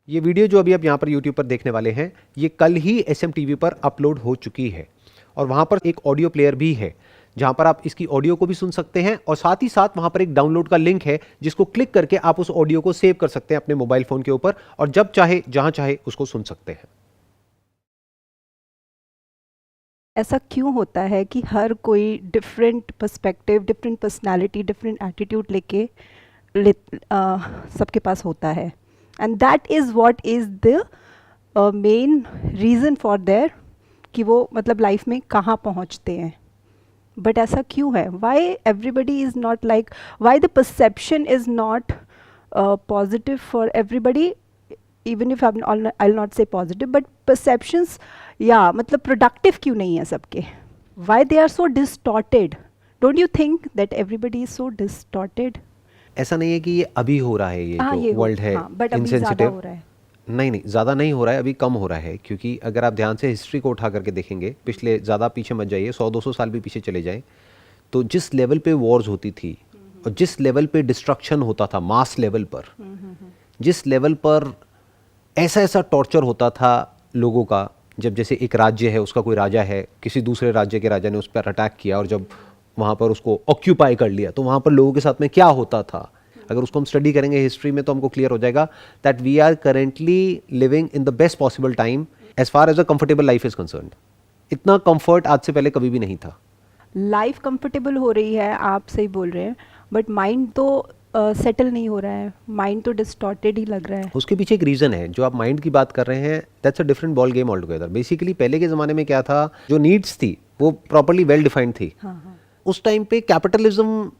ये वीडियो जो अभी आप यहाँ पर यूट्यूब पर देखने वाले हैं, ये कल ही SMTV पर अपलोड हो चुकी है और वहाँ पर एक ऑडियो प्लेयर भी है जहाँ पर आप इसकी ऑडियो को भी सुन सकते हैं और साथ ही साथ वहाँ पर एक डाउनलोड का लिंक है जिसको क्लिक करके आप उस ऑडियो को सेव कर सकते हैं अपने मोबाइल फ़ोन के ऊपर और जब चाहे जहाँ चाहे उसको सुन सकते हैं। ऐसा क्यों होता है कि हर कोई different perspective, different personality, different attitude लेके सबके पास होता है, and that is what is the main reason for their कि वो मतलब लाइफ में कहाँ पहुँचते हैं। बट ऐसा क्यों है? Why everybody is not like, why the perception is not positive for everybody, even if I not say positive but perceptions, या मतलब प्रोडक्टिव क्यों नहीं है सबके? Why they are so distorted? Don't you think that everybody is so distorted? ऐसा नहीं है कि ये अभी हो रहा है, ये जो वर्ल्ड है बट अभी ज़्यादा हो रहा है। नहीं, ज़्यादा नहीं हो रहा है, अभी कम हो रहा है। क्योंकि अगर आप ध्यान से हिस्ट्री को उठा करके देखेंगे, पिछले ज़्यादा पीछे मत जाइए, 100-200 साल भी पीछे चले जाएं, तो जिस लेवल पे वॉर्स होती थी और जिस लेवल पे डिस्ट्रक्शन होता था मास लेवल पर, जिस लेवल पर ऐसा ऐसा टॉर्चर होता था लोगों का, जब जैसे एक राज्य है, उसका कोई राजा है, किसी दूसरे राज्य के राजा ने उस पर अटैक किया और जब वहाँ पर उसको ऑक्यूपाई कर लिया, तो वहाँ पर लोगों के साथ में क्या होता था, अगर उसको हम स्टडी करेंगे हिस्ट्री में तो हमको क्लियर हो जाएगा that we are currently living in the best possible time as far as a comfortable life is concerned. इतना कंफर्ट आज से पहले कभी भी नहीं था। लाइफ कंफर्टेबल हो रही है, आप सही बोल रहे हैं, बट माइंड तो सेटल नहीं हो रहा है, माइंड तो डिस्टॉर्टेड ही लग रहा है। उसके पीछे एक रीज़न है, जो आप माइंड की बात कर रहे हैं, that's a different ball game all together. Basically पहले के ज़माने में क्या था, जो नीड्स थी वो प्रॉपरली वेल डिफाइंड थी। उस टाइम पे कैपिटलिज्म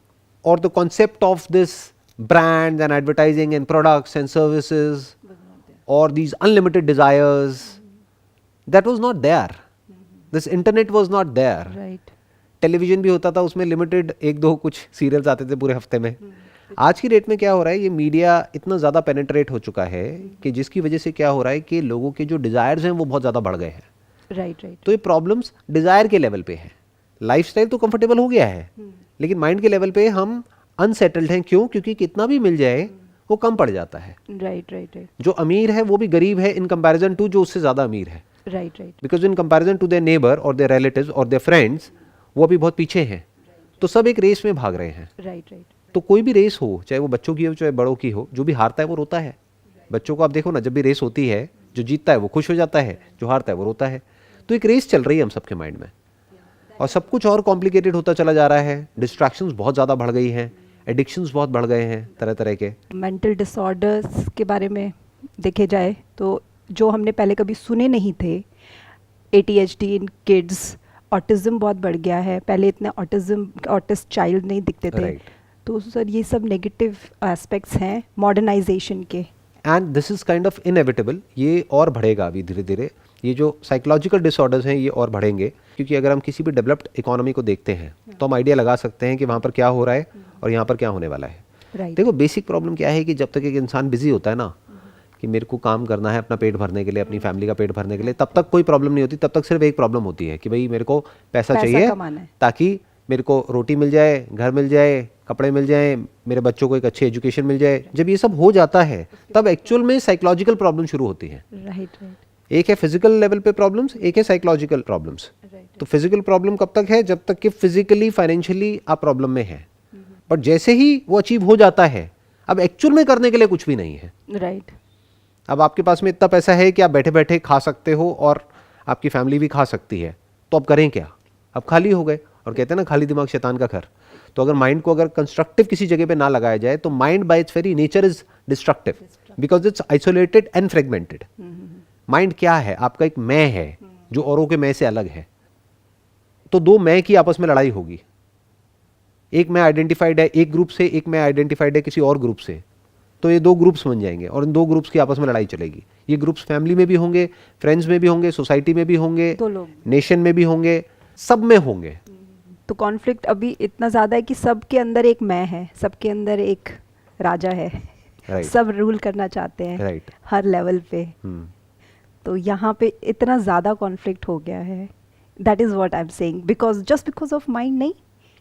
और the concept of this brands and advertising and products and services or these unlimited desires, that was not there. This internet was not there. Right. Television भी होता था, उसमें limited एक दो कुछ सीरियल्स आते थे पूरे हफ्ते में। आज की डेट में क्या हो रहा है, ये मीडिया इतना ज़्यादा पेनिट्रेट हो चुका है कि जिसकी वजह से क्या हो रहा है कि लोगों के जो डिज़ायर्स हैं वो बहुत ज़्यादा बढ़ गए हैं। Right right. तो ये प्रॉब्लम्स डिज़ायर के लेवल पे है। लाइफस्टाइल तो कंफर्टेबल हो गया है, लेकिन माइंड के लेवल पे हम अनसेटल्ड हैं। क्यों? क्योंकि कितना भी मिल जाए वो कम पड़ जाता है। Right right right. जो अमीर है वो भी गरीब है इन कंपैरिजन टू जो उससे ज़्यादा अमीर है। Right right. Because in comparison to their neighbour और देयर रिलेटिव्स और देयर फ्रेंड्स, वो अभी बहुत पीछे हैं। तो सब एक रेस में भाग रहे हैं। Right right. तो कोई भी रेस हो, चाहे वो बच्चों की हो चाहे बड़ों की हो, जो भी हारता है वो रोता है। बच्चों को आप देखो ना, जब भी रेस होती है, जो जीतता है वो खुश हो जाता है, जो हारता है वो रोता है। तो एक रेस चल रही है हम सबके माइंड में और सब कुछ और कॉम्प्लिकेटेड होता चला जा रहा है। डिस्ट्रैक्शंस बहुत ज़्यादा बढ़ गई हैं, एडिक्शंस बहुत बढ़ गए हैं तरह तरह के। मेंटल डिसऑर्डर्स के बारे में देखे जाए तो जो हमने पहले कभी सुने नहीं थे, ADHD इन किड्स, ऑटिज्म बहुत बढ़ गया है। पहले इतने ऑटिस्ट चाइल्ड नहीं दिखते थे। Right. तो सर ये सब नेगेटिव एस्पेक्ट्स हैं मॉडर्नाइजेशन के। And this is kind of inevitable. ये और बढ़ेगा अभी धीरे धीरे। ये जो साइकोलॉजिकल डिसऑर्डर्स हैं ये और बढ़ेंगे, क्योंकि अगर हम किसी भी डेवलप्ड इकोनॉमी को देखते हैं तो हम आइडिया लगा सकते हैं कि वहाँ पर क्या हो रहा है और यहाँ पर क्या होने वाला है। Right. देखो, बेसिक प्रॉब्लम क्या है कि जब तक एक इंसान बिजी होता है ना, कि मेरे को काम करना है अपना पेट भरने के लिए, अपनी फैमिली का पेट भरने के लिए, तब तक कोई प्रॉब्लम नहीं होती। तब तक सिर्फ एक प्रॉब्लम होती है कि भाई मेरे को पैसा चाहिए ताकि मेरे को रोटी मिल जाए, घर मिल जाए, कपड़े मिल जाए, मेरे बच्चों को एक अच्छी एजुकेशन मिल जाए। जब ये सब हो जाता है तब एक्चुअल में साइकोलॉजिकल प्रॉब्लम शुरू होती है। Right right. एक है फिजिकल लेवल पे प्रॉब्लम्स, एक है साइकोलॉजिकल प्रॉब्लम्स। तो फिजिकल प्रॉब्लम कब तक है? जब तक कि फिजिकली फाइनेंशियली आप प्रॉब्लम में है। बट जैसे ही वो अचीव हो जाता है, अब एक्चुअल में करने के लिए कुछ भी नहीं है। राइट। अब आपके पास में इतना पैसा है कि आप बैठे बैठे खा सकते हो और आपकी फैमिली भी खा सकती है, तो अब करें क्या? अब खाली हो गए। और कहते हैं ना, खाली दिमाग शैतान का घर। तो अगर माइंड को अगर कंस्ट्रक्टिव किसी जगह पे ना लगाया जाए तो mind bye it's very nature is destructive, because it's isolated and fragmented. Mind क्या है? आपका एक मैं है जो औरों के मैं से अलग है। तो दो मैं की आपस में लड़ाई होगी। एक मैं आइडेंटिफाइड है एक ग्रुप से, एक मैं आइडेंटिफाइड है किसी और ग्रुप से। तो ये दो ग्रुप्स बन जाएंगे और इन दो ग्रुप्स की आपस में लड़ाई चलेगी। ये ग्रुप्स फैमिली में भी होंगे, फ्रेंड्स में भी होंगे, सोसाइटी में भी होंगे, नेशन में भी होंगे, सब में होंगे। तो कॉन्फ्लिक्ट अभी इतना ज़्यादा है कि सबके अंदर एक मैं है, सबके अंदर एक राजा है। Right. सब रूल करना चाहते हैं। Right. हर लेवल पे। तो यहाँ पे इतना ज़्यादा कॉन्फ्लिक्ट हो गया है। That is what I am saying, because of mind नहीं,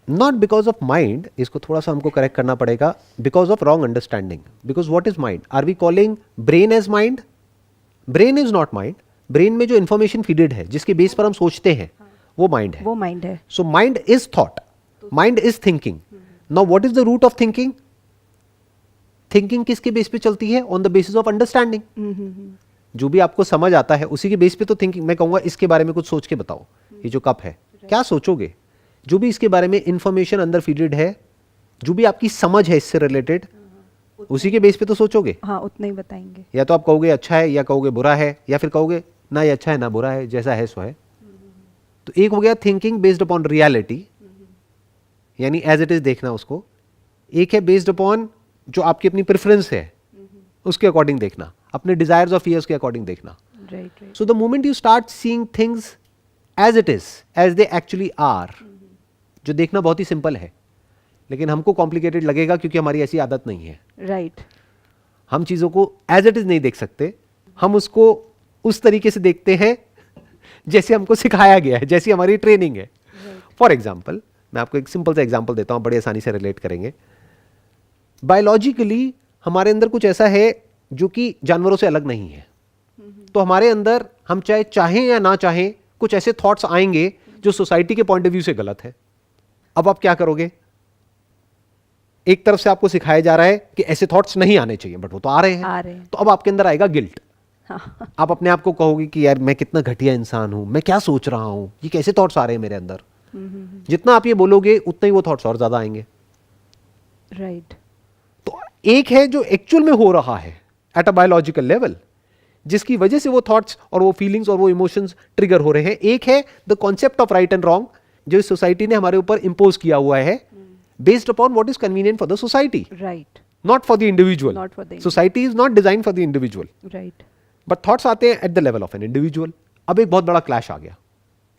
नॉट बिकॉज ऑफ माइंड। इसको थोड़ा सा हमको करेक्ट करना पड़ेगा। Because of wrong understanding. Because what is mind? Are we calling brain as mind? Brain is not mind. Brain में जो information feeded है, जिसके बेस पर हम सोचते हैं, वो माइंड है. वो माइंड है. So mind is thought, mind is thinking. Now what is the root of thinking? Thinking किसके बेस पे चलती है? On the basis of understanding. जो भी आपको समझ आता है उसी के बेस पे तो थिंकिंग. मैं कहूंगा इसके बारे में कुछ सोच के बताओ, ये जो कप है, क्या सोचोगे? जो भी इसके बारे में इंफॉर्मेशन अंदर फीडेड है, जो भी आपकी समझ है इससे रिलेटेड, उसी के बेस पे तो सोचोगे. हाँ, उतना ही बताएंगे. या तो आप कहोगे अच्छा है, या कहोगे बुरा है, या फिर कहोगे ना ये अच्छा है ना बुरा है, जैसा है सो है. तो एक हो गया थिंकिंग बेस्ड अपॉन रियलिटी, यानी एज इट इज देखना उसको. एक है बेस्ड अपॉन जो आपकी अपनी प्रेफरेंस है उसके अकॉर्डिंग देखना, अपने डिजायर्स और फियर्स के अकॉर्डिंग देखना. Right. So the moment you start seeing things as it is, as they actually are, जो देखना बहुत ही सिंपल है, लेकिन हमको कॉम्प्लिकेटेड लगेगा क्योंकि हमारी ऐसी आदत नहीं है. राइट. हम चीज़ों को एज इट इज नहीं देख सकते, हम उसको उस तरीके से देखते हैं जैसे हमको सिखाया गया है, जैसी हमारी ट्रेनिंग है. फॉर एग्जाम्पल, मैं आपको एक सिंपल सा एग्जाम्पल देता हूं, बड़ी आसानी से रिलेट करेंगे. बायोलॉजिकली हमारे अंदर कुछ ऐसा है जो कि जानवरों से अलग नहीं है. तो हमारे अंदर हम चाहे चाहें या ना चाहें, कुछ ऐसे थॉट्स आएंगे जो सोसाइटी के पॉइंट ऑफ व्यू से गलत है. अब आप क्या करोगे? एक तरफ से आपको सिखाया जा रहा है कि ऐसे थॉट्स नहीं आने चाहिए, बट वो तो आ रहे हैं. तो अब आपके अंदर आएगा गिल्ट. हाँ. आप अपने आप को कहोगे कि यार मैं कितना घटिया इंसान हूं, मैं क्या सोच रहा हूं, ये कैसे थॉट्स आ रहे हैं मेरे अंदर. जितना आप ये बोलोगे उतना ही वो थॉट्स और ज्यादा आएंगे. राइट. तो एक है जो एक्चुअल में हो रहा है एट अ बायोलॉजिकल लेवल, जिसकी वजह से वो थॉट्स और वो फीलिंग्स और वो इमोशंस ट्रिगर हो रहे हैं. एक है the concept of right and wrong, जो इस सोसाइटी ने हमारे ऊपर इंपोज किया हुआ है based upon what is convenient for the society, Right. not for the individual. Not for the Society is not designed for the individual. Right. But thoughts आते हैं at the level of an individual. अब एक बहुत बड़ा clash आ गया,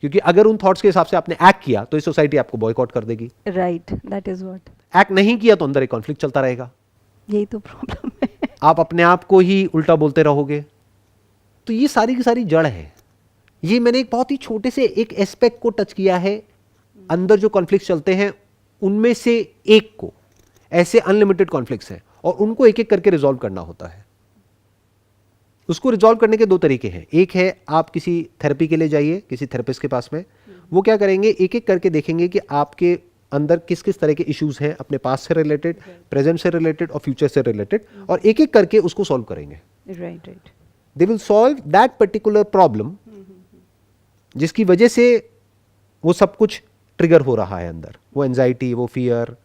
क्योंकि अगर उन थॉट्स के हिसाब से आपने एक्ट किया तो इस सोसाइटी आपको बॉयकॉट कर देगी. Right. That is what. Act नहीं किया तो अंदर एक कॉन्फ्लिक्ट चलता रहेगा. यही तो प्रॉब्लम है. आप अपने आप को ही उल्टा बोलते रहोगे. तो ये सारी की सारी जड़ है. ये मैंने एक बहुत ही छोटे से एक एस्पेक्ट को टच किया है. अंदर जो कॉन्फ्लिक्ट चलते हैं उनमें से एक को, ऐसे अनलिमिटेड कॉन्फ्लिक्ट्स हैं और उनको एक एक करके रिजॉल्व करना होता है. उसको रिजॉल्व करने के दो तरीके हैं. एक है आप किसी थेरेपी के लिए जाइए, किसी थेरेपिस्ट के पास में. वो क्या करेंगे, एक एक करके देखेंगे कि आपके अंदर किस किस तरह के इश्यूज हैं, अपने पास्ट से रिलेटेड, प्रेजेंट से रिलेटेड और फ्यूचर से रिलेटेड, और एक एक करके उसको सॉल्व करेंगे. Right. Right. They will solve that particular problem जिसकी वजह से वो सब कुछ ट्रिगर हो रहा है अंदर. वो एंजाइटी, वो फियर,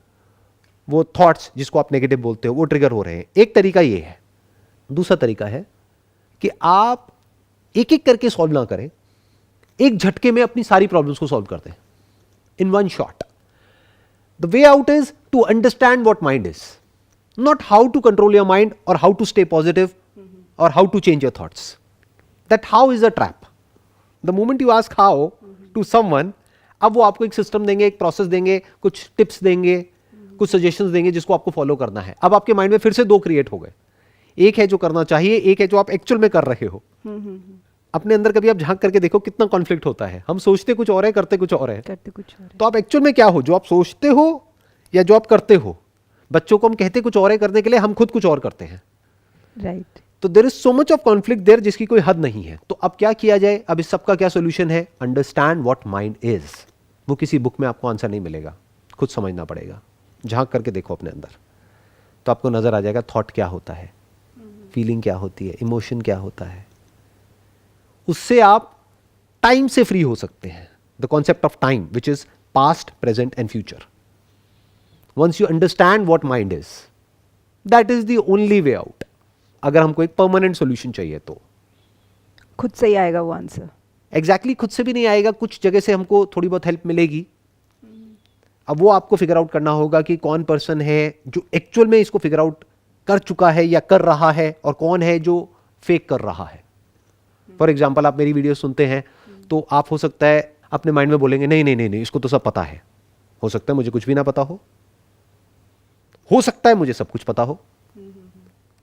वो थॉट्स जिसको आप नेगेटिव बोलते हो, वो ट्रिगर हो रहे हैं. एक तरीका ये है. दूसरा तरीका है कि आप एक एक करके सॉल्व ना करें, एक झटके में अपनी सारी प्रॉब्लम्स को सॉल्व कर दें in one shot. The way out is to understand what mind is, not how to control your mind और हाउ टू स्टे पॉजिटिव और how to change your thoughts. That how is a trap. The moment you ask how to someone, अब वो आपको एक system देंगे, एक process देंगे, कुछ टिप्स देंगे, कुछ सजेशंस देंगे जिसको आपको फॉलो करना है. अब आपके माइंड में फिर से दो क्रिएट हो गए. एक है जो करना चाहिए, एक है जो आप एक्चुअल में कर रहे हो. अपने अंदर कभी आप झांक करके देखो कितना कॉन्फ्लिक्ट होता है. हम सोचते कुछ और है, करते कुछ और है. तो आप एक्चुअल में क्या हो, जो आप सोचते हो या जो आप करते हो. बच्चों को हम कहते कुछ और है करने के लिए, हम खुद कुछ और करते हैं. राइट. तो there is so much of conflict there जिसकी कोई हद नहीं है. तो अब क्या किया जाए? अब इस सबका क्या सोल्यूशन है? Understand what mind is. वो किसी बुक में आपको आंसर नहीं मिलेगा, खुद समझना पड़ेगा. झांक करके देखो अपने अंदर, तो आपको नजर आ जाएगा थॉट क्या होता है, फीलिंग क्या होती है, इमोशन क्या होता है. उससे आप टाइम से फ्री हो सकते हैं. The concept of time which is past, present and future. Once you understand what mind is, that is the only way out. अगर हमको एक परमानेंट सॉल्यूशन चाहिए तो खुद से ही आएगा वो आंसर. एग्जैक्टली खुद से भी नहीं आएगा, कुछ जगह से हमको थोड़ी बहुत हेल्प मिलेगी. अब वो आपको फिगर आउट करना होगा कि कौन पर्सन है जो एक्चुअल में इसको फिगर आउट कर चुका है या कर रहा है, और कौन है जो फेक कर रहा है. फॉर एग्जाम्पल, आप मेरी वीडियो सुनते हैं तो आप हो सकता है अपने माइंड में बोलेंगे नहीं नहीं नहीं नहीं, इसको तो सब पता है. हो सकता है मुझे कुछ भी ना पता हो सकता है मुझे सब कुछ पता हो.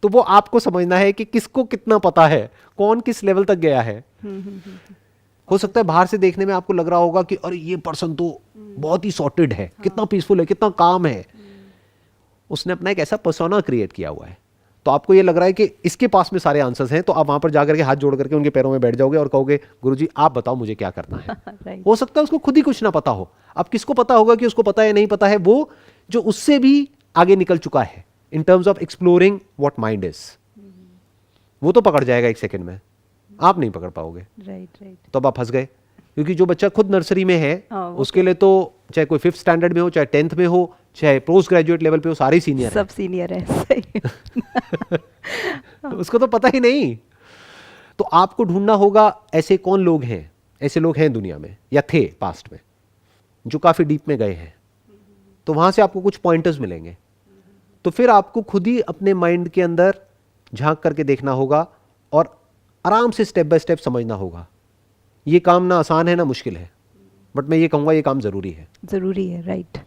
तो वो आपको समझना है कि किसको कितना पता है, कौन किस लेवल तक गया है. हो सकता है बाहर से देखने में आपको लग रहा होगा कि अरे ये पर्सन तो बहुत ही सॉर्टेड है, कितना पीसफुल है, कितना काम है. उसने अपना एक ऐसा पर्सोना क्रिएट किया हुआ है. तो आपको ये लग रहा है कि इसके पास में सारे आंसर्स हैं, तो आप वहां पर जाकर के हाथ जोड़ करके उनके पैरों में बैठ जाओगे और कहोगे गुरुजी आप बताओ मुझे क्या करना है। Right. हो सकता है उसको खुद ही कुछ ना पता हो। अब किसको पता होगा कि उसको पता है नहीं पता है? वो जो उससे भी आगे निकल चुका है in terms of exploring what mind is, वो तो पकड़ जाएगा एक सेकंड में, आप नहीं पकड़ पाओगे। Right right. तो अब आप फंस गए, क्योंकि जो बच्चा खुद नर्सरी में है वो उसके लिए तो चाहे कोई 5th स्टैंडर्ड में हो, चाहे 10th में हो, चाहे पोस्ट ग्रेजुएट लेवल पे हो, सारे सीनियर सब सीनियर है, सही। उसको तो पता ही नहीं। तो आपको ढूंढना होगा ऐसे कौन लोग हैं, ऐसे लोग हैं दुनिया में या थे पास्ट में जो काफी डीप में गए हैं, तो वहां से आपको कुछ पॉइंटर्स मिलेंगे। तो फिर आपको खुद ही अपने माइंड के अंदर झांक करके देखना होगा और आराम से स्टेप बाय स्टेप समझना होगा। ये काम ना आसान है ना मुश्किल है, बट मैं ये कहूंगा ये काम जरूरी है। जरूरी है, राइट।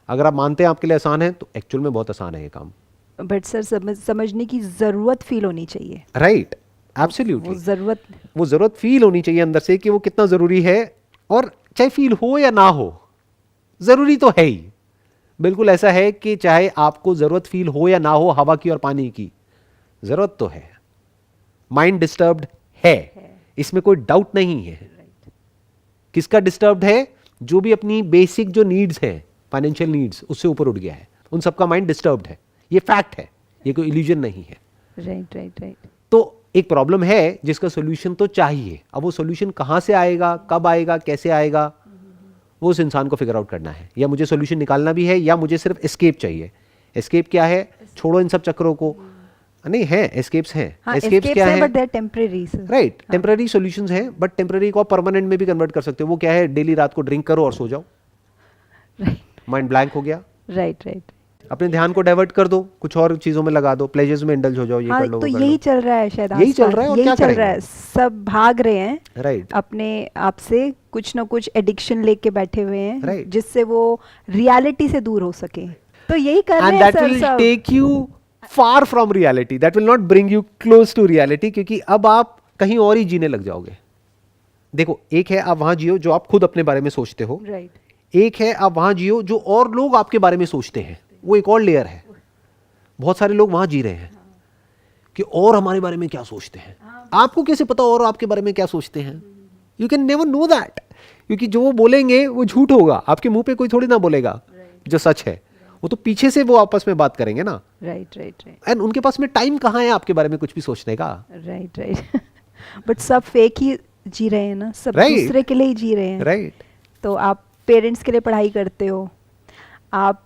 अगर आप मानते हैं आपके लिए आसान है तो एक्चुअल में बहुत आसान है ये काम। बट सर समझने की जरूरत फील होनी चाहिए। Right, absolutely. वो जरूरत फील होनी चाहिए अंदर से कि वो कितना जरूरी है, और चाहे फील हो या ना हो जरूरी तो है ही। बिल्कुल ऐसा है कि चाहे आपको जरूरत फील हो या ना हो, हवा की और पानी की जरूरत तो है। माइंड डिस्टर्ब्ड है, इसमें कोई डाउट नहीं है। किसका डिस्टर्ब्ड है? जो भी अपनी बेसिक जो नीड्स हैं, फाइनेंशियल नीड्स, उससे ऊपर उठ गया है, उन सबका माइंड डिस्टर्ब्ड है। ये फैक्ट है, ये कोई इल्यूजन नहीं है। Right right right. तो एक प्रॉब्लम है जिसका सॉल्यूशन तो चाहिए। अब वो सॉल्यूशन कहां से आएगा, कब आएगा, कैसे आएगा, वो उस इंसान को फिगर आउट करना है। या मुझे सॉल्यूशन निकालना भी है, या मुझे सिर्फ एस्केप चाहिए। एस्केप क्या है? छोड़ो इन सब चक्रों को। नहीं है, एस्केप्स हैं। हाँ, एस्केप्स क्या है? But they are temporary. Right, temporary solutions हैं, बट टेम्पररी को आप परमानेंट में भी कन्वर्ट कर सकते हो। वो क्या है? डेली रात को ड्रिंक करो और सो जाओ, माइंड ब्लैंक हो गया। Right right. अपने ध्यान को डाइवर्ट कर दो, कुछ और चीजों में लगा दो, प्लेजर्स में इंडल्ज हो जाओ, ये कर लो, तो वो कर यही लो। चल रहा है शायद, यही चल रहा है, और यही क्या चल रहा करेंगे? है। सब भाग रहे हैं, राइट, अपने आप से कुछ ना कुछ एडिक्शन लेके बैठे हुए हैं, Right. जिससे वो रियलिटी से दूर हो सके। तो यही कर रहे and हैं that सर will सब। take you far from reality, that will not bring you close to reality, क्योंकि अब आप कहीं और ही जीने लग जाओगे। देखो, एक है आप वहां जियो जो आप खुद अपने बारे में सोचते हो, राइट। एक है आप वहां जियो जो और लोग आपके बारे में सोचते हैं, वो एक और लेयर है। बहुत सारे लोग वहां जी रहे हैं कि और हमारे बारे में क्या सोचते हैं। आपको कैसे पता और आपके बारे में क्या सोचते हैं? You can never know that, क्योंकि जो वो बोलेंगे वो झूठ होगा। आपके मुंह पे कोई थोड़ी ना बोलेगा जो सच है, वो तो पीछे से वो आपस में बात करेंगे ना। Right right right. एंड उनके पास में टाइम कहाँ है आपके बारे में कुछ भी सोचने का? Right right. बट सब फेक ही जी रहे हैं ना, सब Right. दूसरे के लिए ही जी रहे हैं। राइट, तो आप पेरेंट्स के लिए पढ़ाई करते हो, आप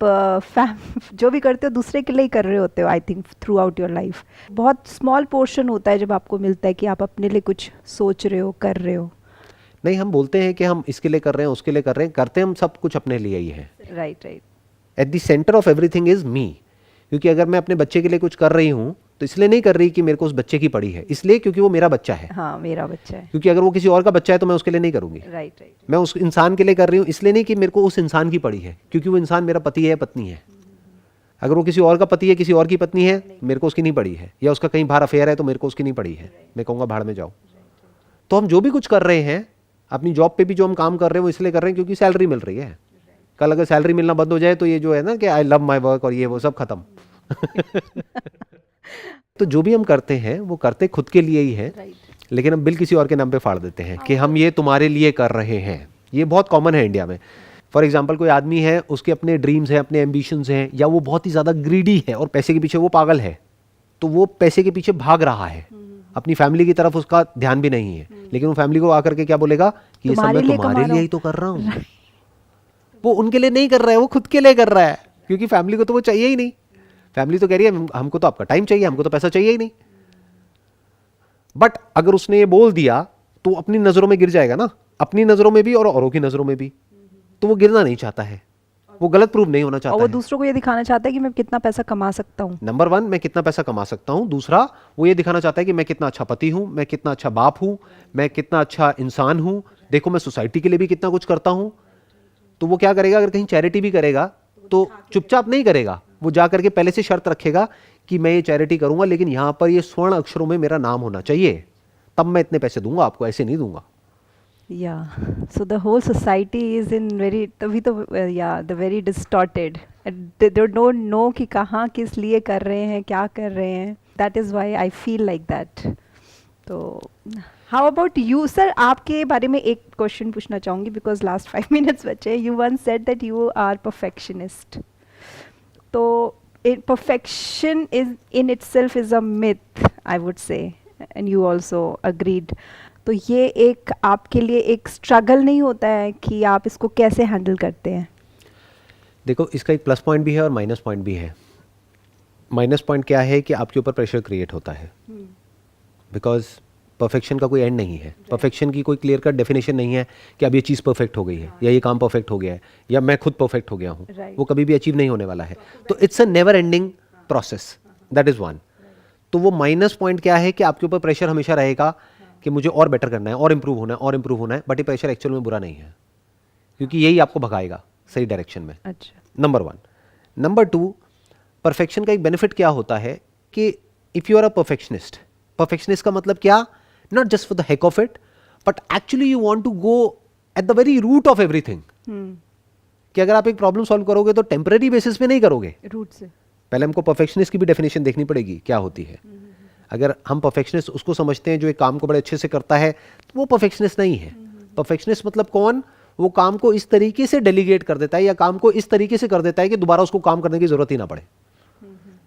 जो भी करते हो दूसरे के लिए ही कर रहे होते हो। I think through out your life बहुत स्मॉल पोर्शन होता है जब आपको मिलता है कि आप अपने लिए कुछ सोच रहे हो, कर रहे हो। नहीं, हम बोलते हैं कि हम इसके लिए कर रहे हैं, उसके लिए कर रहे हैं, करते हम सब कुछ अपने लिए ही है। Right right. At the centre of everything is me. क्योंकि अगर मैं अपने बच्चे के लिए कुछ कर रही हूँ तो इसलिए नहीं कर रही कि मेरे को उस बच्चे की पड़ी है, इसलिए क्योंकि वो मेरा बच्चा है। हाँ, मेरा बच्चा है। क्योंकि अगर वो किसी और का बच्चा है तो मैं उसके लिए नहीं करूंगी। Right right. मैं उस इंसान के लिए कर रही हूँ, इसलिए नहीं कि मेरे को उस इंसान की पड़ी है, क्योंकि वो इंसान मेरा पति है, पत्नी है। अगर वो किसी और का पति है, किसी और की पत्नी है, मेरे को उसकी नहीं पड़ी है, या उसका कहीं बाहर अफेयर है तो मेरे को उसकी नहीं पड़ी है। मैं कहूँगा भाड़ में जाओ। तो हम जो भी कुछ कर रहे हैं, अपनी जॉब पे भी जो हम काम कर रहे हैं वो इसलिए कर रहे हैं क्योंकि सैलरी मिल रही है। कल अगर सैलरी मिलना बंद हो जाए तो ये जो है ना कि आई लव माई वर्क और ये वो सब खत्म। तो जो भी हम करते हैं वो करते खुद के लिए ही है, लेकिन हम बिल किसी और के नाम पे फाड़ देते हैं कि हम ये तुम्हारे लिए कर रहे हैं। ये बहुत कॉमन है इंडिया में। फॉर एग्जाम्पल, कोई आदमी है, उसके अपने ड्रीम्स हैं, अपने एम्बिशंस हैं, या वो बहुत ही ज़्यादा ग्रीडी है और पैसे के पीछे वो पागल है, तो वो पैसे के पीछे भाग रहा है, अपनी फैमिली की तरफ उसका ध्यान भी नहीं है। लेकिन वो फैमिली को आकर के क्या बोलेगा कि ये सब मैं तुम्हारे लिए ही तो कर रहा हूँ। वो उनके लिए नहीं कर रहा है, वो खुद के लिए कर रहा है, क्योंकि फैमिली को तो वो चाहिए ही नहीं। फैमिली तो कह रही है हमको तो आपका टाइम चाहिए, हमको तो पैसा चाहिए ही नहीं। बट अगर उसने ये बोल दिया तो अपनी नजरों में गिर जाएगा ना, अपनी नजरों में भी और औरों की नजरों में भी। तो वो गिरना नहीं चाहता है, वो गलत प्रूव नहीं होना चाहता और वो है। दूसरों को ये दिखाना चाहता है कि मैं कितना पैसा कमा सकता हूँ। नंबर 1, मैं कितना पैसा कमा सकता हूँ। दूसरा, वो ये दिखाना चाहता है कि मैं कितना अच्छा पति हूँ, मैं कितना अच्छा बाप हूँ, मैं कितना अच्छा इंसान हूँ, देखो मैं सोसाइटी के लिए भी कितना कुछ करता हूँ। तो वो क्या करेगा, अगर कहीं चैरिटी भी करेगा तो चुपचाप नहीं करेगा, वो जा करके पहले से शर्त रखेगा कि मैं ये चैरिटी करूंगा, लेकिन यहां पर ये स्वर्ण अक्षरों में मेरा नाम होना चाहिए, तब मैं इतने पैसे दूंगा आपको, ऐसे नहीं दूंगा। Yeah, so the whole society is in very, तभी तो yeah, the very distorted they don't know कि कहाँ किस लिए कर रहे हैं, क्या कर रहे हैं. That is why I feel like that. तो how about you, sir? आपके बारे में एक क्वेश्चन पूछना चाहूँगी because last 5 minutes बचे. You once said that you are perfectionist. तो perfection is in itself is a myth, I would say, and you also agreed. तो ये एक आपके लिए एक स्ट्रगल नहीं होता है कि आप इसको कैसे हैंडल करते हैं? देखो, इसका एक प्लस पॉइंट भी है और माइनस पॉइंट भी है. माइनस पॉइंट क्या है कि आपके ऊपर प्रेशर क्रिएट होता है, बिकॉज परफेक्शन का कोई एंड नहीं है. परफेक्शन की कोई क्लियर कट डेफिनेशन नहीं है कि अब ये चीज़ परफेक्ट हो गई है, या ये काम परफेक्ट हो गया है, या मैं खुद परफेक्ट हो गया हूँ. वो कभी भी अचीव नहीं होने वाला है. तो it's a never ending process. That is one. तो वो माइनस पॉइंट क्या है कि आपके ऊपर प्रेशर हमेशा रहेगा कि मुझे और बेटर करना है, और इम्प्रूव होना है, और इम्प्रूव होना है. बट ये प्रेशर एक्चुअल में बुरा नहीं है, क्योंकि यही आपको भगाएगा सही डायरेक्शन में. अच्छा. Number one. Number two, perfection का एक बेनिफिट क्या होता है कि if you are a perfectionist, perfectionist का मतलब क्या, not just for the heck of it, but actually you want to go at the very root of everything. कि अगर आप एक प्रॉब्लम सॉल्व करोगे तो टेम्पररी बेसिस पे नहीं करोगे, रूट से. पहले हमको परफेक्शनिस्ट की भी डेफिनेशन देखनी पड़ेगी क्या होती है. अगर हम परफेक्शनिस्ट उसको समझते हैं जो एक काम को बड़े अच्छे से करता है, तो वो परफेक्शनिस्ट नहीं है. परफेक्शनिस्ट मतलब कौन, वो काम को इस तरीके से डेलीगेट कर देता है या काम को इस तरीके से कर देता है कि दोबारा उसको काम करने की जरूरत ही ना पड़े.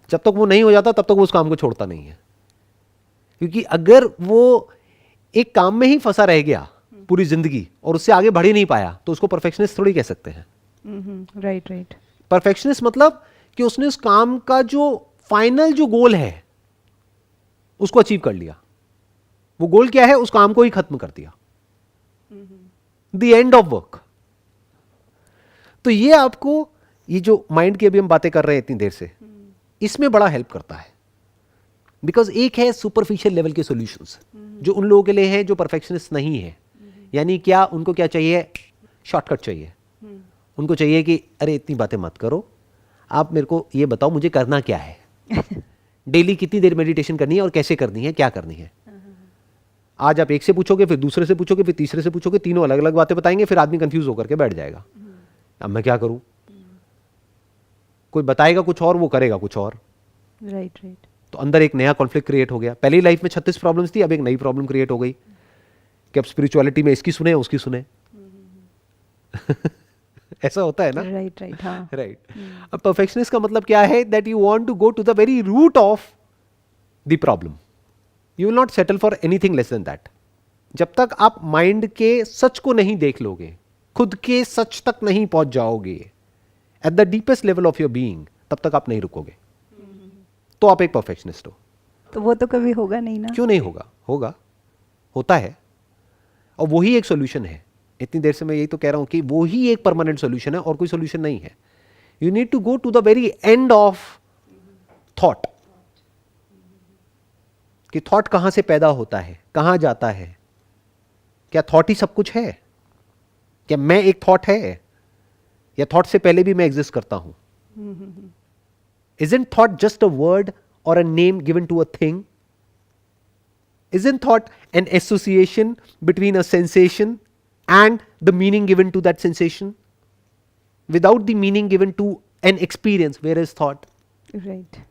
जब तक वो नहीं हो जाता तब तक वो उस काम को छोड़ता नहीं है. क्योंकि अगर वो एक काम में ही फंसा रह गया पूरी जिंदगी और उससे आगे बढ़ ही नहीं पाया, तो उसको परफेक्शनिस्ट थोड़ी कह सकते हैं. Right right. परफेक्शनिस्ट मतलब कि उसने उस काम का जो फाइनल जो गोल है उसको अचीव कर लिया. वो गोल क्या है, उस काम को ही खत्म कर दिया, द एंड ऑफ वर्क. तो ये आपको, ये जो माइंड की अभी हम बातें कर रहे हैं इतनी देर से, इसमें बड़ा हेल्प करता है. बिकॉज एक है सुपरफिशियल लेवल के सॉल्यूशंस जो उन लोगों के लिए है जो परफेक्शनिस्ट नहीं है. यानी क्या, उनको क्या चाहिए, शॉर्टकट चाहिए. उनको चाहिए कि अरे इतनी बातें मत करो, आप मेरे को ये बताओ मुझे करना क्या है, डेली कितनी देर मेडिटेशन करनी है और कैसे करनी है, क्या करनी है. आज आप एक से पूछोगे, फिर दूसरे से पूछोगे, फिर तीसरे से पूछोगे, तीनों अलग अलग बातें बताएंगे, फिर आदमी कंफ्यूज होकर के बैठ जाएगा. अब मैं क्या करूं, कोई बताएगा कुछ और, वो करेगा कुछ और. Right right. तो अंदर एक नया कॉन्फ्लिक्ट क्रिएट हो गया. पहली लाइफ में 36 प्रॉब्लम्स थी, अब एक नई प्रॉब्लम क्रिएट हो गई कि अब स्पिरिचुअलिटी में इसकी सुने उसकी सुने. ऐसा होता है ना. Right right. हाँ. राइट. अब परफेक्शनिस्ट का मतलब क्या है, that you want to go to the very root of the problem. You will not settle for anything less than that. जब तक आप माइंड के सच को नहीं देख लोगे, खुद के सच तक नहीं पहुंच जाओगे at the deepest level of your being, तब तक आप नहीं रुकोगे. तो आप एक परफेक्शनिस्ट हो. तो वो तो कभी होगा नहीं ना. क्यों नहीं होगा, होगा, होता है. और वही एक सोल्यूशन है. इतनी देर से मैं यही तो कह रहा हूं कि वो ही एक परमानेंट सोल्यूशन है और कोई सोल्यूशन नहीं है. You need to go to the very end of thought, कि थॉट कहां से पैदा होता है, कहां जाता है. क्या थॉट ही सब कुछ है? क्या मैं एक थॉट है, या थॉट से पहले भी मैं एग्जिस्ट करता हूं? Isn't thought just a word or a name given to a thing? Isn't thought an association between a sensation and the meaning given to that sensation? Without the meaning given to an experience, where is thought? Right.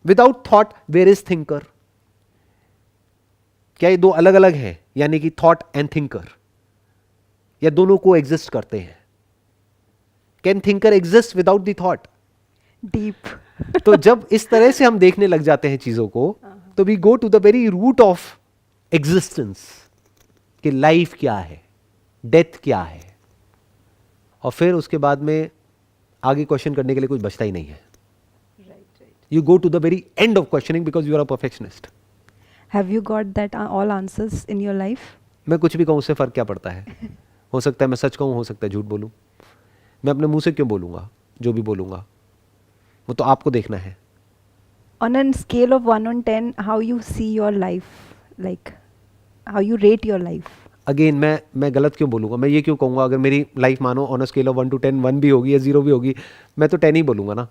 Without thought, where is thinker? क्या ये दो अलग अलग हैं, यानी कि thought and thinker, या दोनों को एग्जिस्ट करते हैं? Can thinker exist without the thought? Deep. तो जब इस तरह से हम देखने लग जाते हैं चीजों को, तो we go to the very root of existence, कि लाइफ क्या है, डेथ क्या है, और फिर उसके बाद में आगे क्वेश्चन करने के लिए कुछ बचता ही नहीं है. You go to the very end of questioning because you are a perfectionist. Have you got that all answers in your life? मैं कुछ भी कहूं, उससे फर्क क्या पड़ता है. हो सकता है मैं सच कहूं, हो सकता है झूठ बोलूं. मैं अपने मुंह से क्यों बोलूंगा, जो भी बोलूंगा वो तो आपको देखना है. On a scale of 1 on 10, how you see your life, like how you rate your life? Again मैं गलत क्यों बोलूंगा, मैं ये क्यों कहूंगा, अगर मेरी लाइफ मानो on a scale of 1 to 10, 1 भी होगी या 0 भी होगी, मैं तो 10 ही बोलूंगा ना.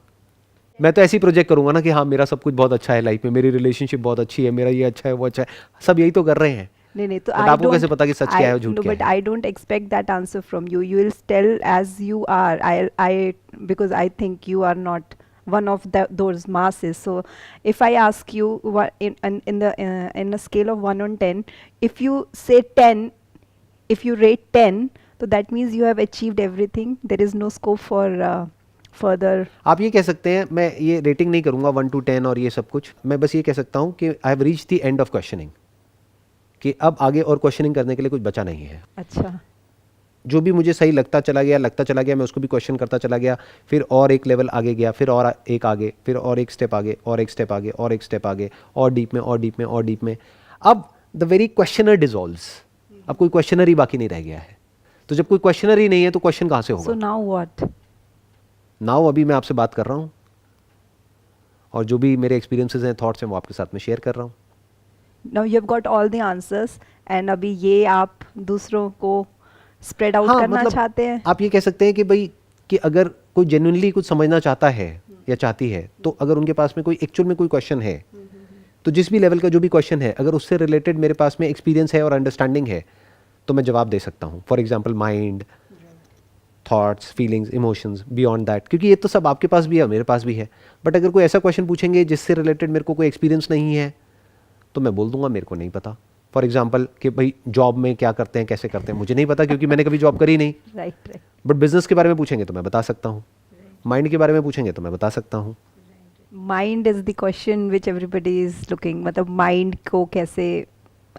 मैं तो ऐसे ही प्रोजेक्ट करूंगा ना कि हाँ मेरा सब कुछ बहुत अच्छा है लाइफ में, मेरी रिलेशनशिप बहुत अच्छी है, मेरा ये अच्छा है, वो अच्छा है. सब यही तो कर रहे हैं. नहीं तो आपको कैसे पता कि सच क्या है और झूठ क्या है? But I don't expect that answer from you. You will tell as you are. because I think you are not one of those masses. So if I ask you what in a scale of 1 on 10, if you say 10, if you rate 10, so that means you have achieved everything. There is no scope for further. आप ये कह सकते हैं, मैं ये rating नहीं करूंगा 1 to 10 और ये सब कुछ, मैं बस ये कह सकता हूँ कि I have reached the end of questioning, कि अब आगे और क्वेश्चनिंग करने के लिए कुछ बचा नहीं है। अच्छा, जो भी मुझे सही लगता चला गया मैं उसको भी क्वेश्चन करता चला गया, फिर और एक लेवल आगे गया, फिर और एक आगे, फिर और एक स्टेप आगे, और एक स्टेप आगे, और एक स्टेप आगे, और डीप में, और डीप में, और डीप में। अब द वेरी क्वेश्चनर डिजॉल्व्स, अब कोई क्वेश्चनर ही बाकी नहीं रह गया है। तो जब कोई क्वेश्चनर ही नहीं है तो क्वेश्चन कहाँ से होगा? so now what? नाउ अभी मैं आपसे बात कर रहा हूँ, और जो भी मेरे एक्सपीरियंसेस हैं, थॉट्स हैं, वो आपके साथ में शेयर कर रहा हूँ। Now you have got all the answers and अभी ये आप दूसरों को स्प्रेड आउट करना मतलब चाहते हैं। आप ये कह सकते हैं कि भाई, कि अगर कोई जेन्युइनली कुछ समझना चाहता है या चाहती है, तो अगर उनके पास में कोई एक्चुअल में कोई क्वेश्चन है, तो जिस भी लेवल का जो भी क्वेश्चन है, अगर उससे रिलेटेड मेरे पास में एक्सपीरियंस है और अंडरस्टैंडिंग है, तो मैं जवाब दे सकता हूँ। For example mind, thoughts, feelings, emotions, beyond that, क्योंकि ये तो सब आपके पास भी है, मेरे पास भी है। बट अगर कोई ऐसा क्वेश्चन पूछेंगे जिससे रिलेटेड मेरे को कोई एक्सपीरियंस नहीं है, तो मैं बोल दूंगा मेरे को नहीं पता। फॉर एग्जाम्पल कि भाई जॉब में क्या करते हैं, कैसे करते हैं, मुझे नहीं पता, क्योंकि मैंने कभी जॉब करी नहीं। राइट। बट बिजनेस के बारे में पूछेंगे तो मैं बता सकता हूँ, माइंड के बारे में पूछेंगे तो मैं बता सकता हूँ। Mind is the question which everybody is looking, मतलब माइंड को कैसे,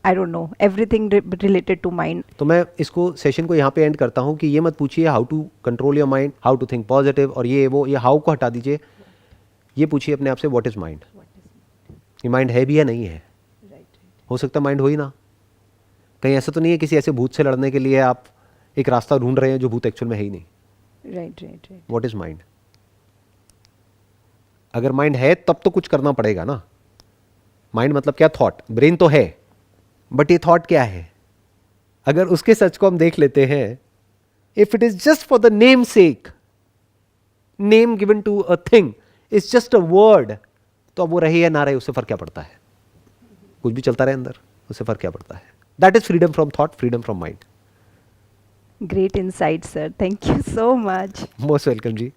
I don't know, everything related to mind. तो मैं इसको सेशन को यहाँ पे एंड करता हूँ कि ये मत पूछिए how to control your mind, how to think positive, और ये वो, ये हाउ को हटा दीजिए। ये पूछिए अपने आप से, व्हाट इज माइंड? ये माइंड है भी या नहीं है? हो सकता है माइंड हो ही ना। कहीं ऐसा तो नहीं है किसी ऐसे भूत से लड़ने के लिए आप एक रास्ता ढूंढ रहे हैं जो भूत एक्चुअल में है ही नहीं। राइट। What is mind? अगर माइंड है तब तो कुछ करना पड़ेगा ना। माइंड मतलब क्या? थॉट। ब्रेन तो है, बट ये थॉट क्या है? अगर उसके सच को हम देख लेते हैं, if it is just for the name sake, name given to a thing is just a word, तो अब वो रहे या ना रहे उससे फर्क क्या पड़ता है? कुछ भी चलता रहे अंदर, उससे फर्क क्या पड़ता है? That is freedom from thought, freedom from mind. Great insight sir, thank you so much. Most welcome ji.